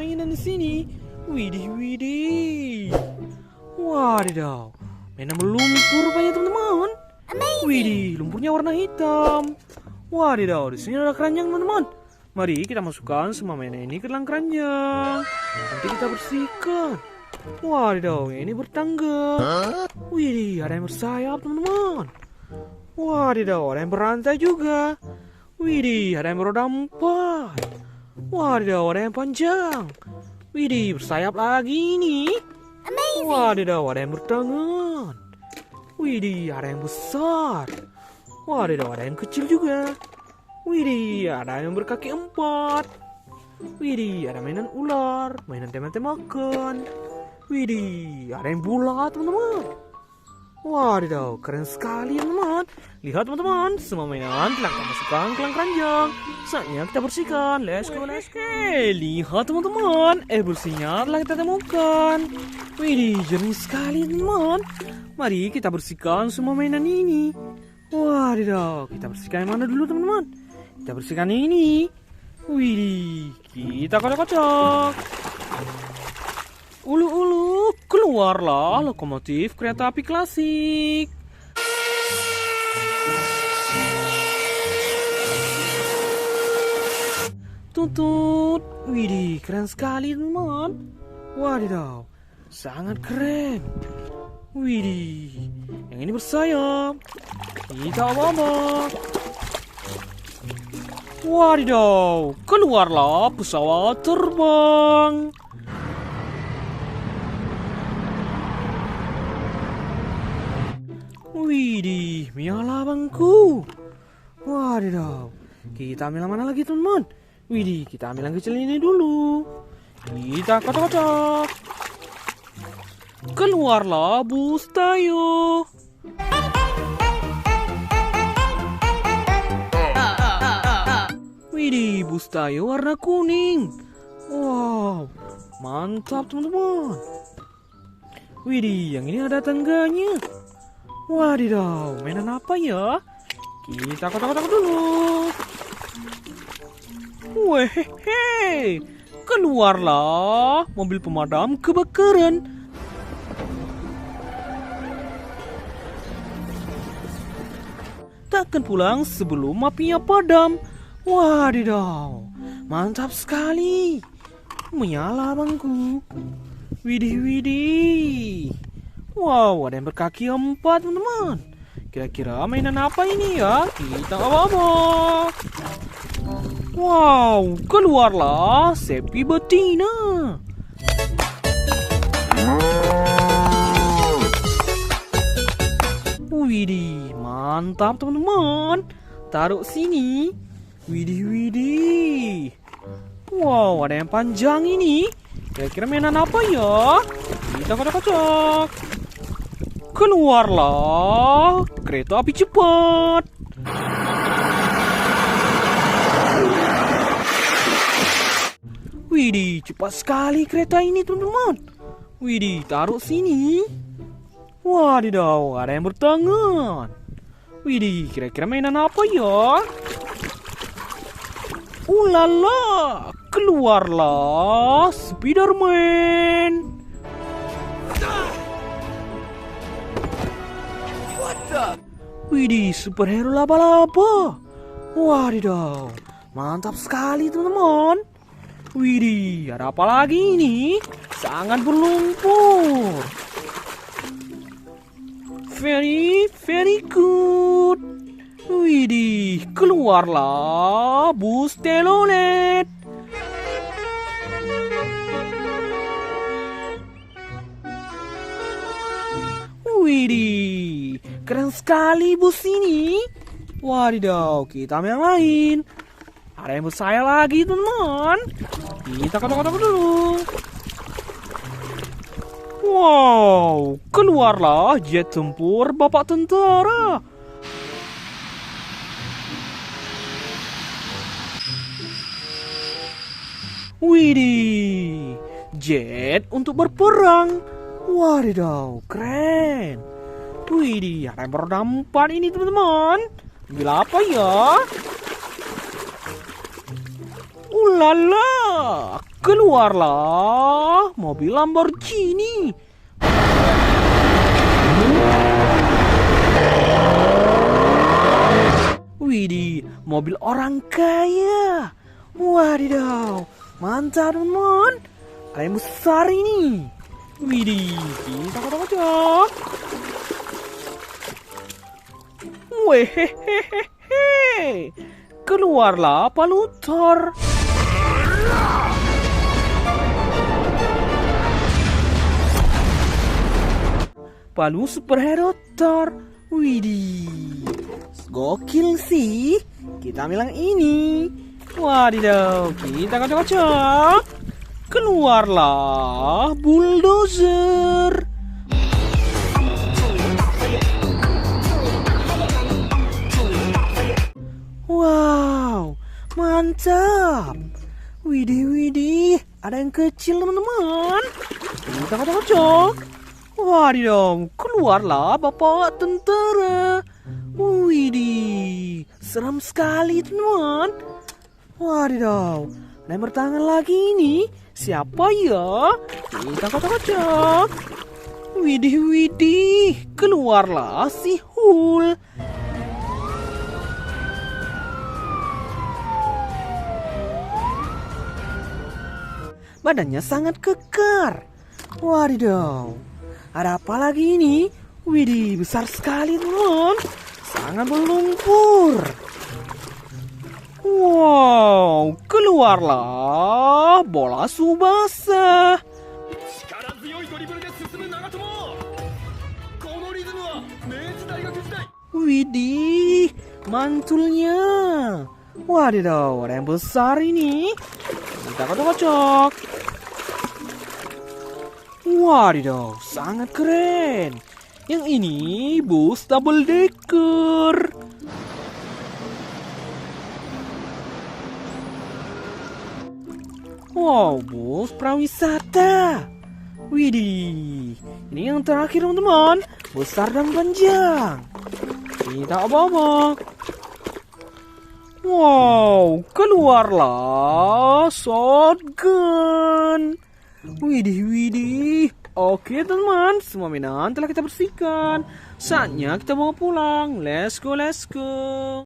mainan di sini. Widih, widih. Wadidaw, mainan melumpur rupanya teman-teman. Widih, lumpurnya warna hitam. Wadidaw, di sini ada keranjang teman-teman. Mari kita masukkan semua mainan ini ke dalam keranjang. Nanti kita bersihkan. Wadidaw, ini bertangga. Widih, ada yang bersayap teman-teman. Wadidaw, ada yang berantai juga. Widih, ada yang beroda 4. Wadidaw, ada yang panjang. Widih, bersayap lagi nih. Wadidaw, ada yang bertangan. Widih, ada yang besar. Wadidaw, ada yang kecil juga. Widih, ada yang berkaki 4. Widih, ada mainan ular, mainan tembak-tembakan. Widih, ada yang bulat teman-teman. Wadidaw, keren sekali teman-teman. Lihat teman-teman, semua mainan telah kita masukkan ke dalam keranjang. Saatnya kita bersihkan. Let's go, let's go. Lihat teman-teman, air bersihnya telah kita temukan. Widih, jernih sekali teman-teman. Mari kita bersihkan semua mainan ini. Wadidaw, kita bersihkan yang mana dulu teman-teman? Kita bersihkan ini. Widih, kita kocok-kocok. Ulu-ulu, keluarlah lokomotif kereta api klasik. Tutut, widih, keren sekali teman. Wadidaw, sangat keren. Widih, yang ini bersayap. Kita apa-apa. Wadidaw, keluarlah pesawat terbang. Widih, menyala bangku. Wadidaw, kita ambil yang mana lagi teman-teman? Widih, kita ambil yang kecil ini dulu. Kita kocok-kocok. Keluarlah bus Tayo. Widih, bus Tayo warna kuning. Wow, mantap teman-teman. Widih, yang ini ada tangganya. Wadidaw, mainan apa ya? Kita kotak-kotak dulu. Wehehe, keluarlah mobil pemadam kebakaran. Takkan pulang sebelum apinya padam. Wadidaw, mantap sekali. Menyala bangku. Widih, widih. Wow, ada yang berkaki 4 teman-teman. Kira-kira mainan apa ini ya? Kita apa-apa. Wow, keluarlah sapi betina. Widih, mantap teman-teman. Taruh sini. Widih, widih. Wow, ada yang panjang ini. Kira-kira mainan apa ya? Kita kocok-kocok. Keluarlah kereta api cepat. Widih, cepat sekali kereta ini teman-teman. Widih, taruh sini. Wadidaw, ada yang bertangan. Widih, kira-kira mainan apa ya? Ulala, keluarlah Spiderman. Widih, superhero laba-laba. Wadidaw, mantap sekali teman-teman. Widih, ada apa lagi ini? Sangat berlumpur. Very, very good. Widih, keluarlah bus telolet. Widih, keren sekali bus ini. Wadidaw, kita ambil yang lain. Ada yang bersayap lagi teman-teman. Kita kotak-kotak dulu. Wow, keluarlah jet tempur bapak tentara. Widih, jet untuk berperang. Wadidaw, keren. Widih, ada yang beroda 4 ini teman-teman. Ambil apa ya? Ulala, keluarlah mobil Lamborghini. Widih, mobil orang kaya. Wadidaw, mantap teman. Ada yang besar ini. Widih, kita kocok. Wehehehe, keluarlah Palutor. Palu superhero Thor. Widih, gokil sih. Kita ambil yang ini. Wadidaw, kita kocok-kocok. Keluarlah bulldozer. Wow, mantap. Widih, ada yang kecil teman-teman. Kita kocok-kocok. Wadidaw, keluarlah bapak tentara. Widih, seram sekali teman. Wadidaw, ada yang bertangan lagi ini. Siapa ya? Kita kocok-kocok. Widih, keluarlah si Hulk. Badannya sangat kekar. Wadidaw, ada apa lagi ini? Widih, besar sekali teman. Sangat berlumpur. Wow, keluarlah bola Tsubasa. Widih, mantulnya. Wadidaw, ada yang besar ini. Kita kocok-kocok. Wadidaw, sangat keren. Yang ini bus double decker. Wow, bus prawisata. Widih, ini yang terakhir teman-teman. Besar dan panjang. Kita obok-obok. Wow, keluarlah shotgun. Widih. Oke teman, semua mainan telah kita bersihkan. Saatnya kita mau pulang. Let's go.